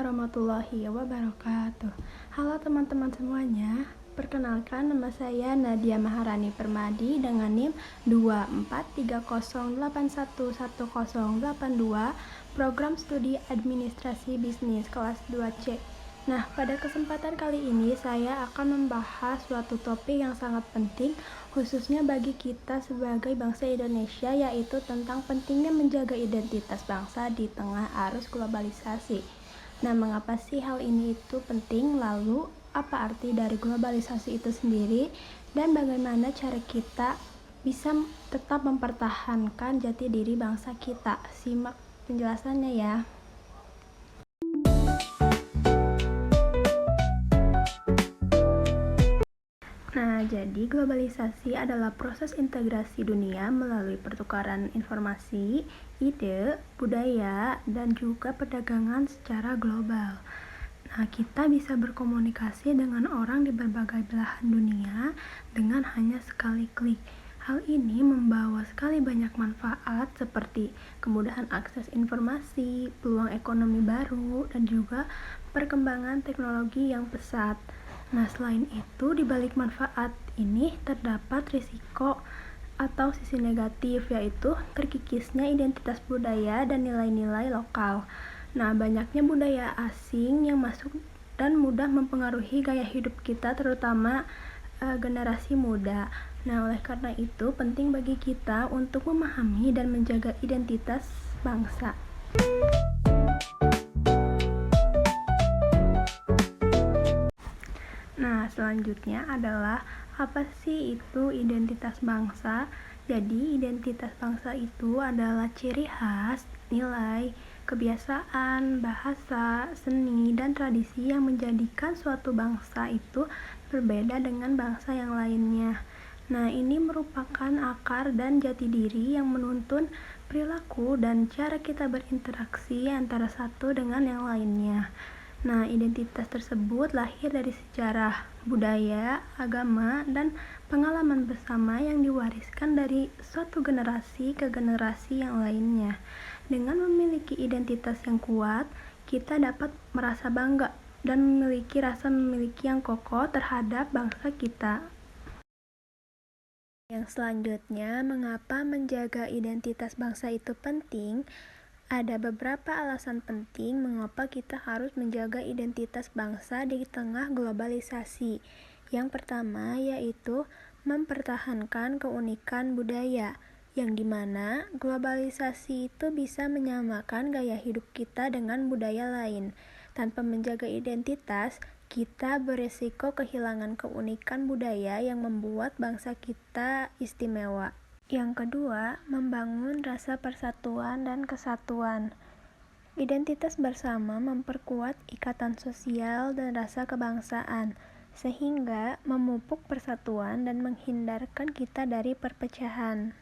warahmatullahi wabarakatuh. Halo teman-teman semuanya. Perkenalkan, nama saya Nadia Maharani Permadi dengan NIM 2430811082, Program Studi Administrasi Bisnis kelas 2C. Nah, pada kesempatan kali ini saya akan membahas suatu topik yang sangat penting khususnya bagi kita sebagai bangsa Indonesia, yaitu tentang pentingnya menjaga identitas bangsa di tengah arus globalisasi. Nah, mengapa sih hal ini itu penting? Lalu, apa arti dari globalisasi itu sendiri? Dan bagaimana cara kita bisa tetap mempertahankan jati diri bangsa kita? Simak penjelasannya ya. Nah, jadi globalisasi adalah proses integrasi dunia melalui pertukaran informasi, ide, budaya, dan juga perdagangan secara global. Nah, kita bisa berkomunikasi dengan orang di berbagai belahan dunia dengan hanya sekali klik. Hal ini membawa sekali banyak manfaat seperti kemudahan akses informasi, peluang ekonomi baru, dan juga perkembangan teknologi yang pesat. Nah, selain itu, di balik manfaat ini terdapat risiko atau sisi negatif, yaitu terkikisnya identitas budaya dan nilai-nilai lokal. Nah, banyaknya budaya asing yang masuk dan mudah mempengaruhi gaya hidup kita, terutama generasi muda. Nah, oleh karena itu, penting bagi kita untuk memahami dan menjaga identitas bangsa. Nah, selanjutnya adalah apa sih itu identitas bangsa? Jadi, identitas bangsa itu adalah ciri khas, nilai, kebiasaan, bahasa, seni, dan tradisi yang menjadikan suatu bangsa itu berbeda dengan bangsa yang lainnya. Nah, ini merupakan akar dan jati diri yang menuntun perilaku dan cara kita berinteraksi antara satu dengan yang lainnya. Nah, identitas tersebut lahir dari sejarah, budaya, agama, dan pengalaman bersama yang diwariskan dari suatu generasi ke generasi yang lainnya. Dengan memiliki identitas yang kuat, kita dapat merasa bangga dan memiliki rasa memiliki yang kokoh terhadap bangsa kita. Yang selanjutnya, mengapa menjaga identitas bangsa itu penting? Ada beberapa alasan penting mengapa kita harus menjaga identitas bangsa di tengah globalisasi. Yang pertama yaitu mempertahankan keunikan budaya, yang dimana globalisasi itu bisa menyamakan gaya hidup kita dengan budaya lain. Tanpa menjaga identitas, kita beresiko kehilangan keunikan budaya yang membuat bangsa kita istimewa. Yang kedua, membangun rasa persatuan dan kesatuan. Identitas bersama memperkuat ikatan sosial dan rasa kebangsaan, sehingga memupuk persatuan dan menghindarkan kita dari perpecahan.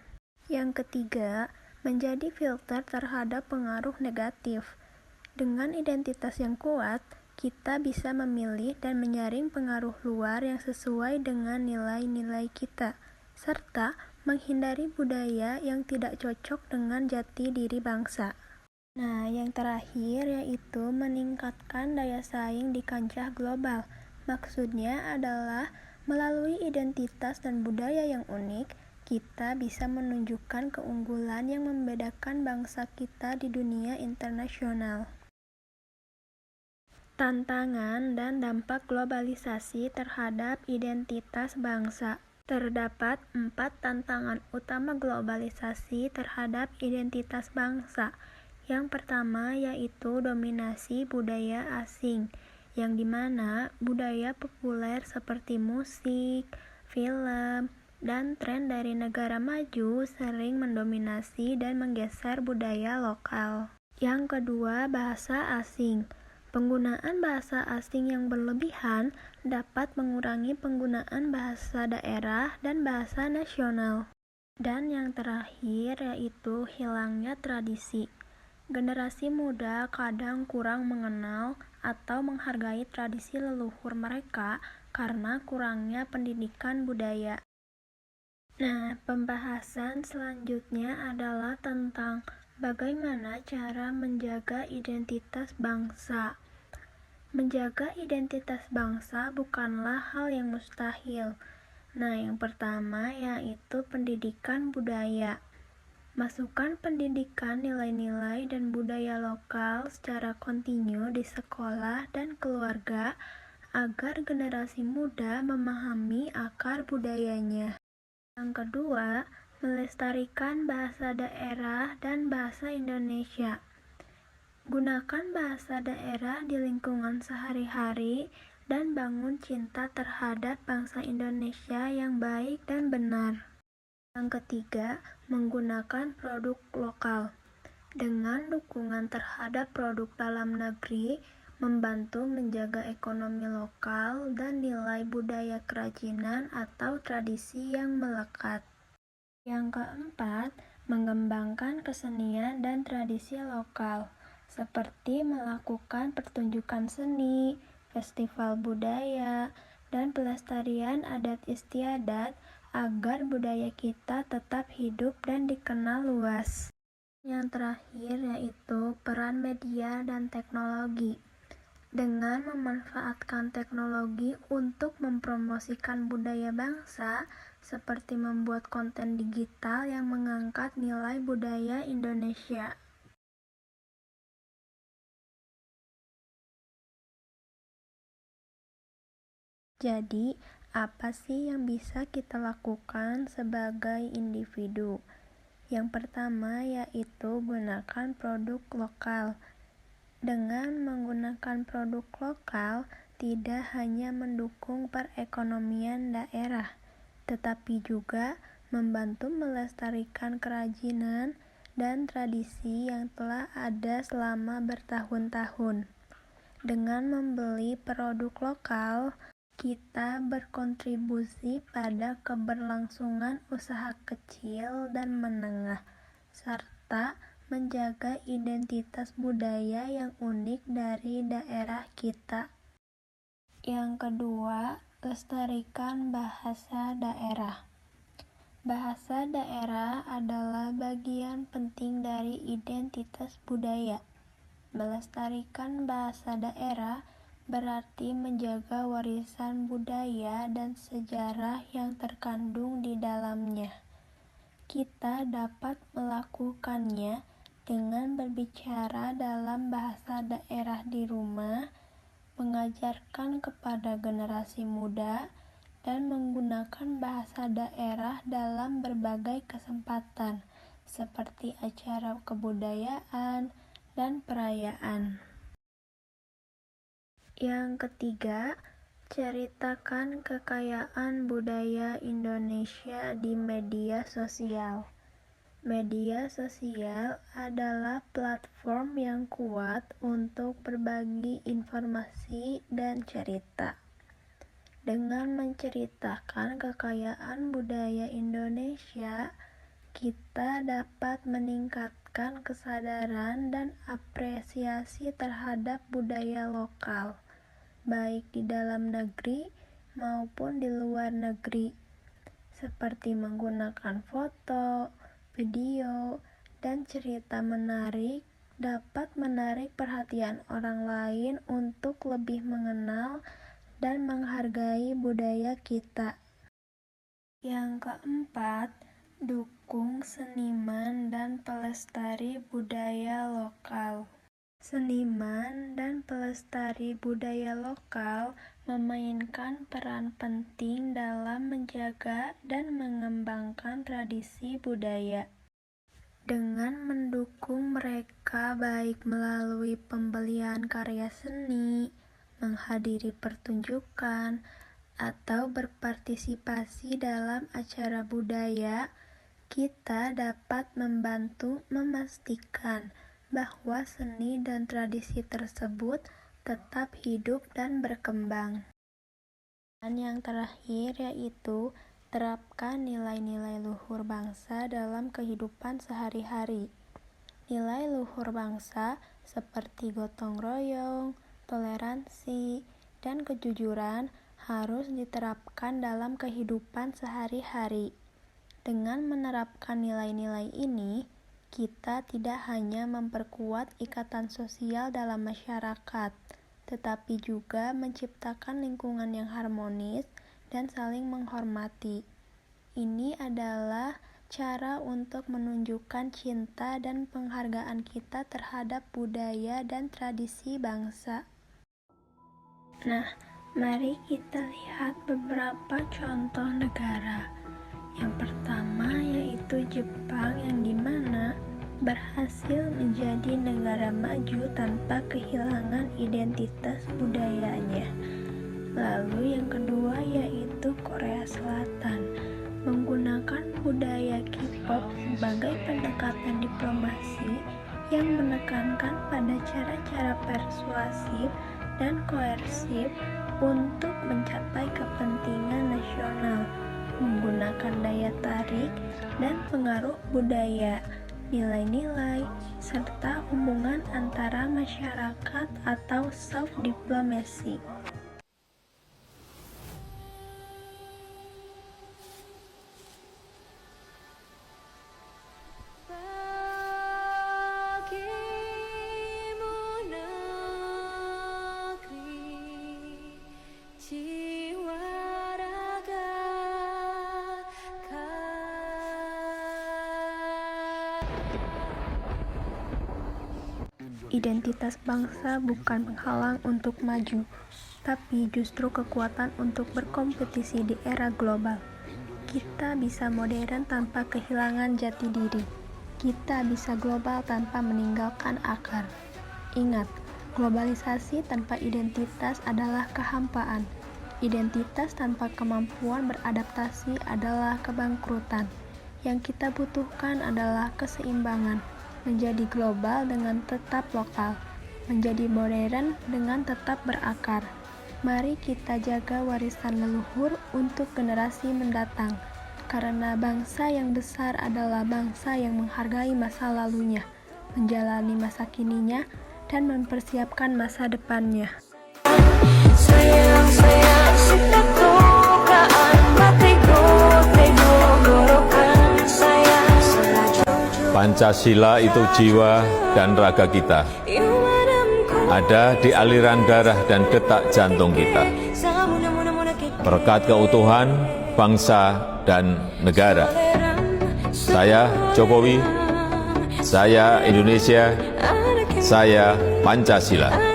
Yang ketiga, menjadi filter terhadap pengaruh negatif. Dengan identitas yang kuat, kita bisa memilih dan menyaring pengaruh luar yang sesuai dengan nilai-nilai kita, serta menghindari budaya yang tidak cocok dengan jati diri bangsa. Nah, yang terakhir yaitu meningkatkan daya saing di kancah global. Maksudnya adalah melalui identitas dan budaya yang unik, kita bisa menunjukkan keunggulan yang membedakan bangsa kita di dunia internasional. Tantangan dan dampak globalisasi terhadap identitas bangsa. Terdapat 4 tantangan utama globalisasi terhadap identitas bangsa. Yang pertama yaitu dominasi budaya asing, yang dimana budaya populer seperti musik, film, dan tren dari negara maju sering mendominasi dan menggeser budaya lokal. Yang kedua, bahasa asing. Penggunaan bahasa asing yang berlebihan dapat mengurangi penggunaan bahasa daerah dan bahasa nasional. Dan yang terakhir yaitu hilangnya tradisi. Generasi muda kadang kurang mengenal atau menghargai tradisi leluhur mereka karena kurangnya pendidikan budaya. Nah, pembahasan selanjutnya adalah tentang bagaimana cara menjaga identitas bangsa. Menjaga identitas bangsa bukanlah hal yang mustahil. Nah, yang pertama yaitu pendidikan budaya. Masukkan pendidikan nilai-nilai dan budaya lokal secara kontinu di sekolah dan keluarga agar generasi muda memahami akar budayanya. Yang kedua, melestarikan bahasa daerah dan bahasa Indonesia. Gunakan bahasa daerah di lingkungan sehari-hari dan bangun cinta terhadap bangsa Indonesia yang baik dan benar. Yang ketiga, menggunakan produk lokal. Dengan dukungan terhadap produk dalam negeri, membantu menjaga ekonomi lokal dan nilai budaya kerajinan atau tradisi yang melekat. Yang keempat, mengembangkan kesenian dan tradisi lokal, seperti melakukan pertunjukan seni, festival budaya, dan pelestarian adat istiadat agar budaya kita tetap hidup dan dikenal luas. Yang terakhir yaitu peran media dan teknologi. Dengan memanfaatkan teknologi untuk mempromosikan budaya bangsa, seperti membuat konten digital yang mengangkat nilai budaya Indonesia. Jadi, apa sih yang bisa kita lakukan sebagai individu? Yang pertama yaitu gunakan produk lokal. Dengan menggunakan produk lokal, tidak hanya mendukung perekonomian daerah, tetapi juga membantu melestarikan kerajinan dan tradisi yang telah ada selama bertahun-tahun. Dengan membeli produk lokal, kita berkontribusi pada keberlangsungan usaha kecil dan menengah, serta menjaga identitas budaya yang unik dari daerah kita. Yang kedua, lestarikan bahasa daerah. Bahasa daerah adalah bagian penting dari identitas budaya. Melestarikan bahasa daerah berarti menjaga warisan budaya dan sejarah yang terkandung di dalamnya. Kita dapat melakukannya dengan berbicara dalam bahasa daerah di rumah, mengajarkan kepada generasi muda, dan menggunakan bahasa daerah dalam berbagai kesempatan, seperti acara kebudayaan dan perayaan. Yang ketiga, ceritakan kekayaan budaya Indonesia di media sosial. Media sosial adalah platform yang kuat untuk berbagi informasi dan cerita. Dengan menceritakan kekayaan budaya Indonesia, kita dapat meningkatkan kesadaran dan apresiasi terhadap budaya lokal, baik di dalam negeri maupun di luar negeri, seperti menggunakan foto, video, dan cerita menarik dapat menarik perhatian orang lain untuk lebih mengenal dan menghargai budaya kita. Yang keempat, dukung seniman dan pelestari budaya lokal. Seniman dan pelestari budaya lokal memainkan peran penting dalam menjaga dan mengembangkan tradisi budaya. Dengan mendukung mereka baik melalui pembelian karya seni, menghadiri pertunjukan, atau berpartisipasi dalam acara budaya, kita dapat membantu memastikan bahwa seni dan tradisi tersebut tetap hidup dan berkembang. Dan yang terakhir yaitu terapkan nilai-nilai luhur bangsa dalam kehidupan sehari-hari. Nilai luhur bangsa seperti gotong royong, toleransi, dan kejujuran harus diterapkan dalam kehidupan sehari-hari. Dengan menerapkan nilai-nilai ini, kita tidak hanya memperkuat ikatan sosial dalam masyarakat, tetapi juga menciptakan lingkungan yang harmonis dan saling menghormati. Ini adalah cara untuk menunjukkan cinta dan penghargaan kita terhadap budaya dan tradisi bangsa. Nah, mari kita lihat beberapa contoh negara. Yang pertama yaitu Jepang, yang dimana berhasil menjadi negara maju tanpa kehilangan identitas budayanya. Lalu yang kedua yaitu Korea Selatan, menggunakan budaya K-pop sebagai pendekatan diplomasi yang menekankan pada cara-cara persuasif dan koersif untuk mencapai kepentingan nasional, menggunakan daya tarik dan pengaruh budaya, nilai-nilai, serta hubungan antara masyarakat atau soft diplomacy. Identitas bangsa bukan penghalang untuk maju, tapi justru kekuatan untuk berkompetisi di era global. Kita bisa modern tanpa kehilangan jati diri. Kita bisa global tanpa meninggalkan akar. Ingat, globalisasi tanpa identitas adalah kehampaan. Identitas tanpa kemampuan beradaptasi adalah kebangkrutan. Yang kita butuhkan adalah keseimbangan. Menjadi global dengan tetap lokal, menjadi modern dengan tetap berakar. Mari kita jaga warisan leluhur untuk generasi mendatang, karena bangsa yang besar adalah bangsa yang menghargai masa lalunya, menjalani masa kininya, dan mempersiapkan masa depannya. Pancasila itu jiwa dan raga kita. Ada di aliran darah dan detak jantung kita. Berkat keutuhan bangsa dan negara. Saya Jokowi, saya Indonesia, saya Pancasila.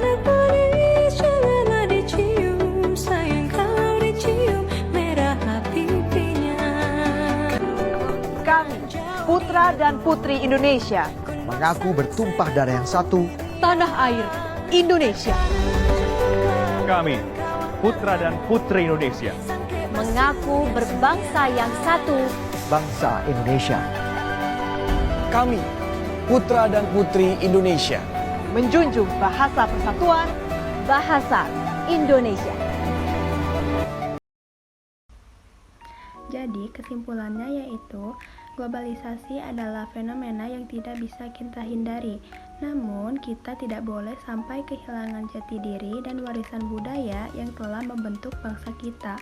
Putra dan putri Indonesia mengaku bertumpah darah yang satu, tanah air Indonesia. Kami, putra dan putri Indonesia, mengaku berbangsa yang satu, bangsa Indonesia. Kami, putra dan putri Indonesia, menjunjung bahasa persatuan, bahasa Indonesia. Jadi kesimpulannya yaitu globalisasi adalah fenomena yang tidak bisa kita hindari. Namun kita tidak boleh sampai kehilangan jati diri dan warisan budaya yang telah membentuk bangsa kita.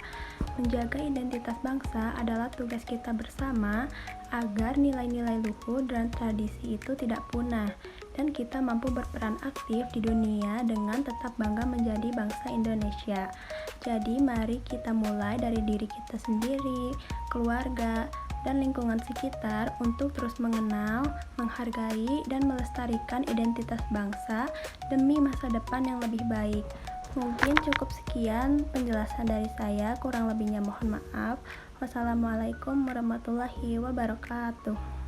Menjaga identitas bangsa adalah tugas kita bersama agar nilai-nilai luhur dan tradisi itu tidak punah dan kita mampu berperan aktif di dunia dengan tetap bangga menjadi bangsa Indonesia. Jadi mari kita mulai dari diri kita sendiri, keluarga, dan lingkungan sekitar untuk terus mengenal, menghargai, dan melestarikan identitas bangsa demi masa depan yang lebih baik. Mungkin cukup sekian penjelasan dari saya, kurang lebihnya mohon maaf. Wassalamualaikum warahmatullahi wabarakatuh.